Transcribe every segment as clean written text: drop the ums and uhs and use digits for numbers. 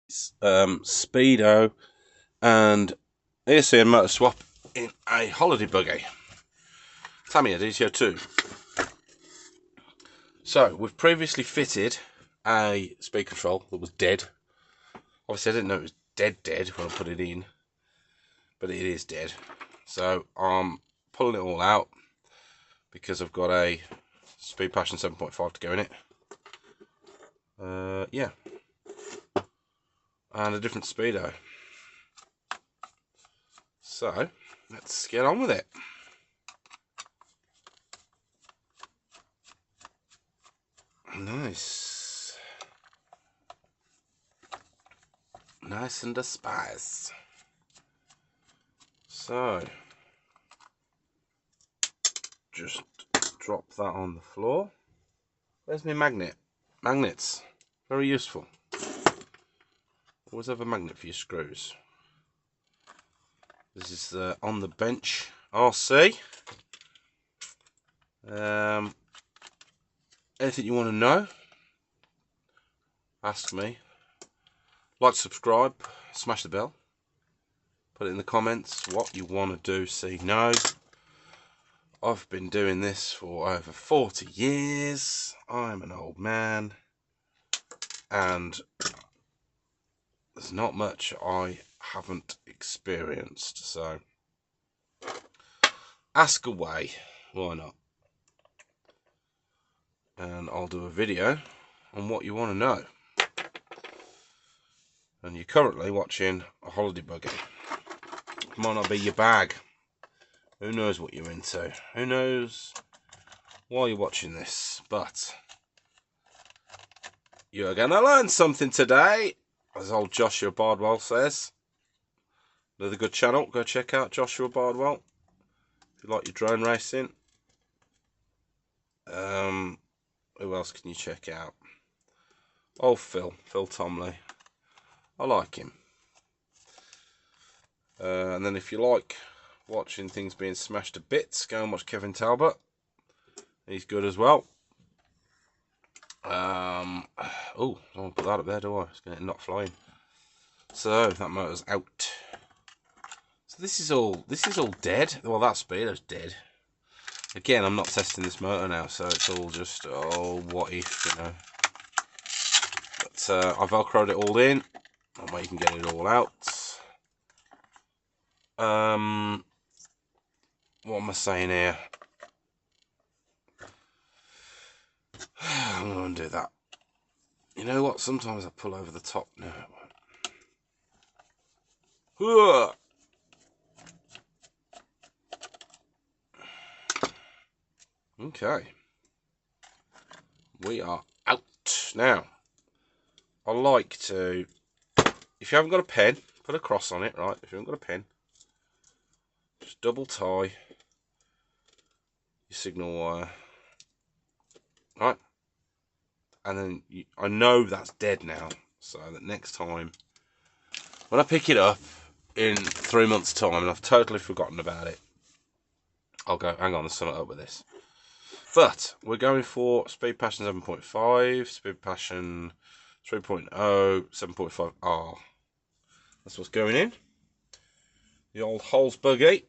speedo and AC and motor swap in a holiday buggy, tamiya dt02. So we've previously fitted a speed control that was dead. Obviously I didn't know it was dead when I put it in, but it is dead. So I'm pulling it all out because I've got a Speed Passion 7.5 to go in it. Yeah, and a different speedo. So let's get on with it. Nice and a spice. So just drop that on the floor. Where's my magnet? Magnets, very useful. Always have a magnet for your screws. This is on the bench RC. Anything you want to know, ask me. Like, subscribe, smash the bell. Put it in the comments what you want to do, see, know. I've been doing this for over 40 years. I'm an old man. And there's not much I haven't experienced. So, ask away. Why not? And I'll do a video on what you want to know. And you're currently watching a holiday buggy. It might not be your bag. Who knows what you're into? Who knows why you're watching this? But you're gonna learn something today, as old Joshua Bardwell says. Another good channel. Go check out Joshua Bardwell if you like your drone racing. Who else can you check out? Oh, Phil Tomley. I like him. And then if you like watching things being smashed to bits, go and watch Kevin Talbot. He's good as well. Oh, I don't put that up there, do I? It's going to not flying. So that motor's out. So this is all dead. Well, that speedo's dead. Again, I'm not testing this motor now, so it's all just, oh, what if, you know. But I velcroed it all in. That way you can get it all out. What am I saying here? I'm going to undo that. You know what? Sometimes I pull over the top. No, it won't. Okay. We are out. Now, I like to, if you haven't got a pen, put a cross on it, right? If you haven't got a pen, just double tie your signal wire. Right? And then I know that's dead now, so that next time when I pick it up in 3 months' time and I've totally forgotten about it, I'll go, hang on, there's something up with this. But we're going for Speed Passion 7.5, Speed Passion 3.0, 7.5R. That's what's going in. The old Holes buggy.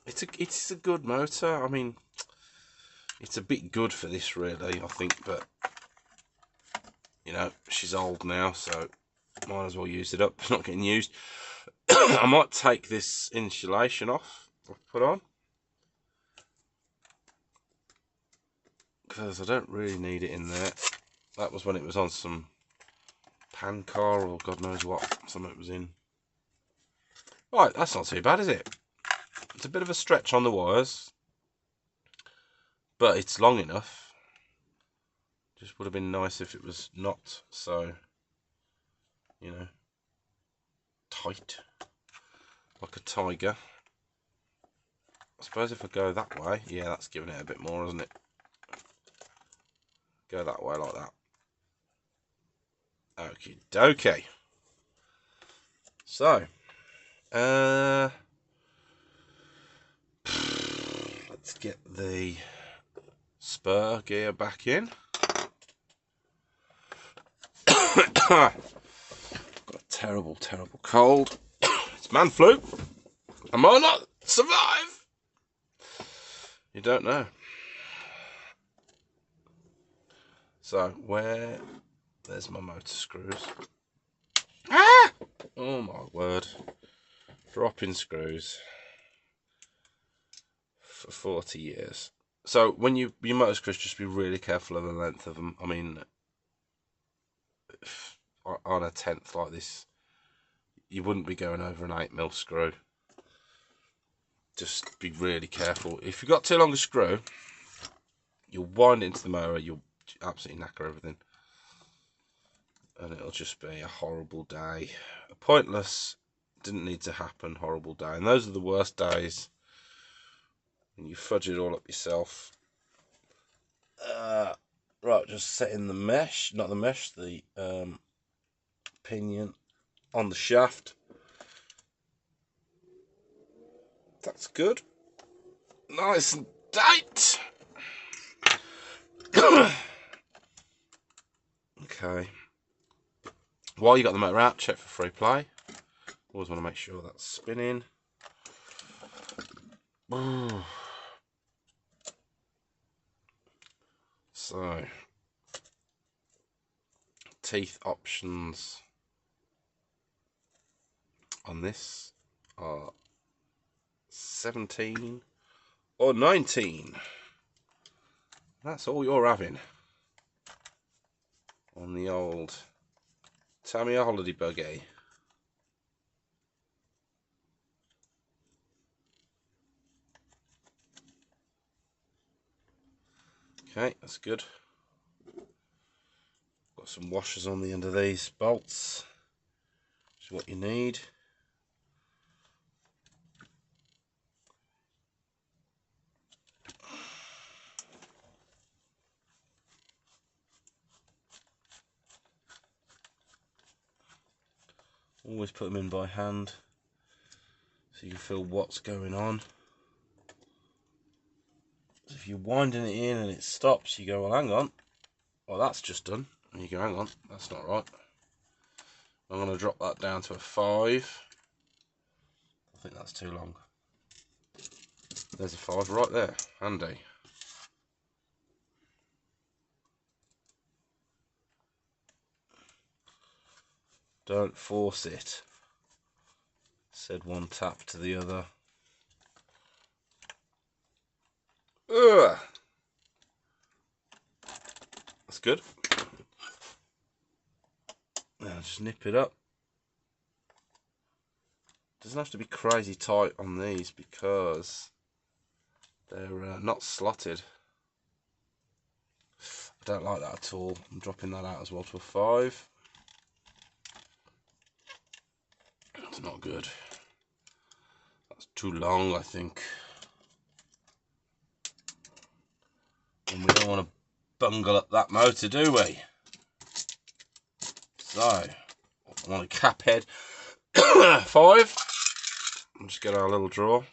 It's a good motor. I mean, it's a bit good for this, really, I think, but you know, she's old now, so might as well use it up. It's not getting used. I might take this insulation off I've put on, because I don't really need it in there. That was when it was on some pan car or God knows what, something it was in. Right, that's not too bad, is it? It's a bit of a stretch on the wires, but it's long enough. Just would have been nice if it was not so, you know, tight, like a tiger. I suppose if I go that way, yeah, that's giving it a bit more, isn't it? Go that way like that. Okie dokie. So, let's get the spur gear back in. terrible, terrible cold. It's man flu. I might not survive. You don't know. So, there's my motor screws. Ah! Oh my word. Dropping screws for 40 years. So, when your motor screws, just be really careful of the length of them. I mean, on a 10th like this, you wouldn't be going over an 8mm screw. Just be really careful. If you've got too long a screw, you'll wind it into the motor, you'll absolutely knacker everything. And it'll just be a horrible day. A pointless, didn't need to happen, horrible day. And those are the worst days when you fudge it all up yourself. Right, just setting the mesh, not the mesh, the pinion on the shaft. That's good. Nice and tight. Okay. While you got the motor out, check for free play. Always want to make sure that's spinning. So, teeth options on this are 17 or 19. That's all you're having on the old Tamiya holiday buggy. Okay, that's good. Got some washers on the end of these bolts, which is what you need. Always put them in by hand so you can feel what's going on. If you're winding it in and it stops, you go, well, hang on. Well, that's just done. And you go, hang on, that's not right. I'm going to drop that down to a 5. I think that's too long. There's a 5 right there. Handy. Don't force it, said one tap to the other. Ugh. That's good. Now just nip it up. Doesn't have to be crazy tight on these because they're not slotted. I don't like that at all. I'm dropping that out as well to a 5. It's not good. That's too long, I think. And we don't want to bungle up that motor, do we? So, I want a cap head 5. We'll just get our little drawer.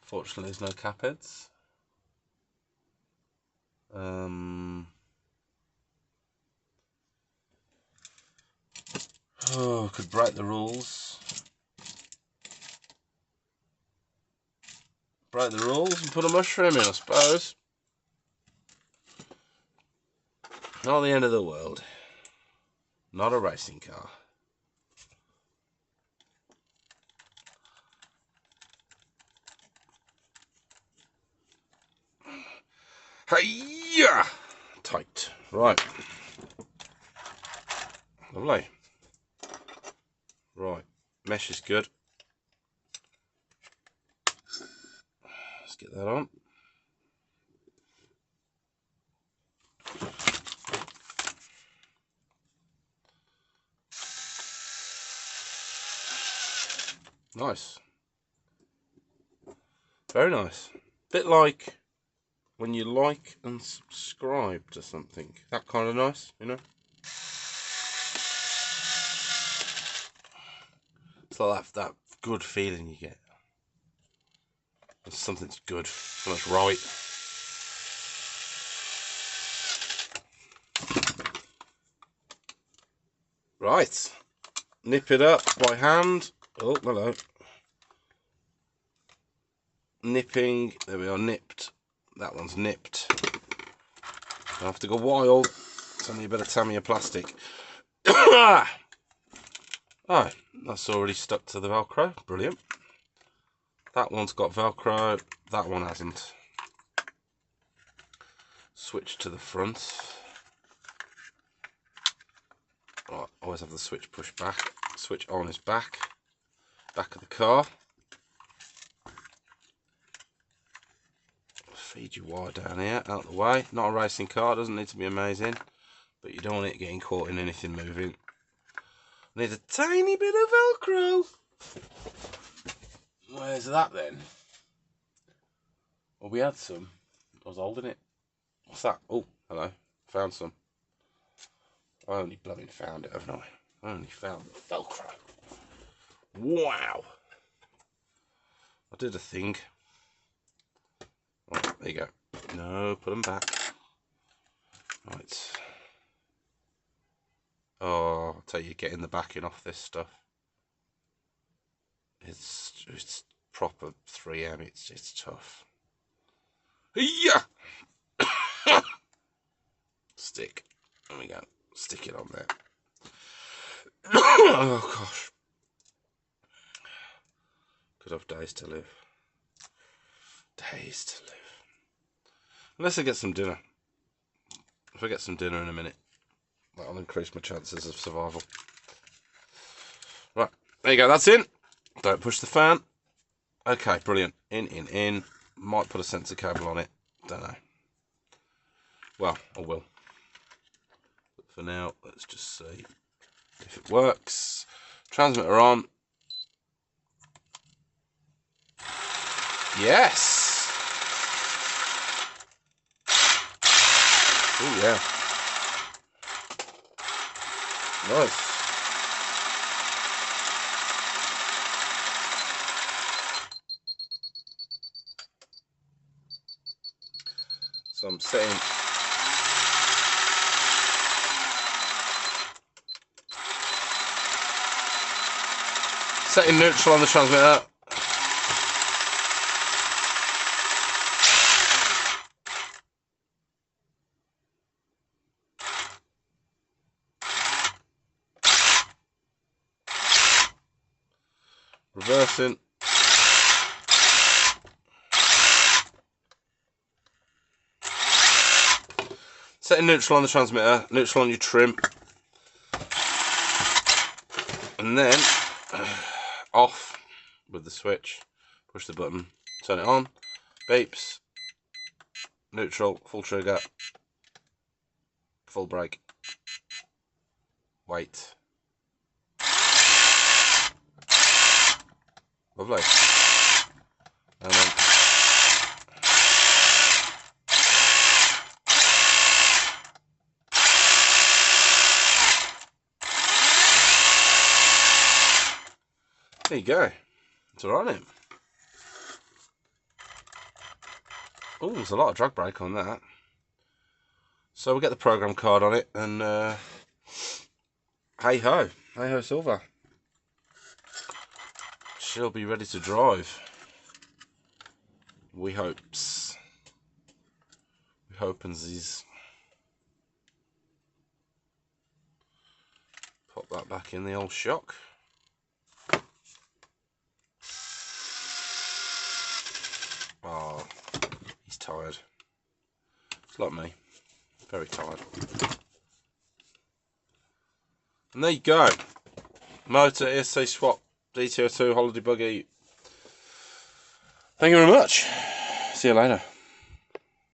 Fortunately, there's no cap heads. Oh, could break the rules. Break the rules and put a mushroom in, I suppose. Not the end of the world. Not a racing car. Hiya! Tight. Right. Lovely. Right. Mesh is good. Let's get that on. Nice. Very nice. Bit like when you like and subscribe to something. That kind of nice, you know? It's like that good feeling you get. When something's good, something's right. Right, nip it up by hand. Oh, hello. Nipping, there we are, nipped. That one's nipped. I have to go wild. It's only a bit of Tamiya plastic. Alright, that's already stuck to the Velcro. Brilliant. That one's got Velcro, that one hasn't. Switch to the front. Right, always have the switch pushed back. Switch on is back. Back of the car. Feed your wire down here, out of the way. Not a racing car, doesn't need to be amazing, but you don't want it getting caught in anything moving. Need a tiny bit of Velcro. Where's that then? Well, we had some. I was holding it. What's that? Oh, hello. Found some. I only bloody found it, haven't I? I only found the Velcro. Wow. I did a thing. Right, there you go. No, put them back. Right. Oh, I'll tell you, getting the backing off this stuff. It's proper 3M. It's tough. Yeah. Stick. There we go. Stick it on there. Oh gosh. Could have days to live. Days to live. Unless I get some dinner. If I get some dinner in a minute, that'll increase my chances of survival. Right, there you go, that's in. Don't push the fan. Okay, brilliant. In. Might put a sensor cable on it. Don't know. Well, I will. But for now, let's just see if it works. Transmitter on. Yes! Oh yeah. Nice. So I'm setting neutral on the transmitter. Reversing. Setting neutral on the transmitter, neutral on your trim. And then off with the switch. Push the button, turn it on. Beeps. Neutral, full trigger. Full brake. Wait. Lovely. And then there you go. It's alright. Oh, there's a lot of drag brake on that. So we'll get the program card on it and hey ho silver. She'll be ready to drive. We hopes. We hopensies. Pop that back in the old shock. Oh, he's tired. It's like me. Very tired. And there you go. Motor ESC swap dt02 holiday buggy. Thank you very much. See you later.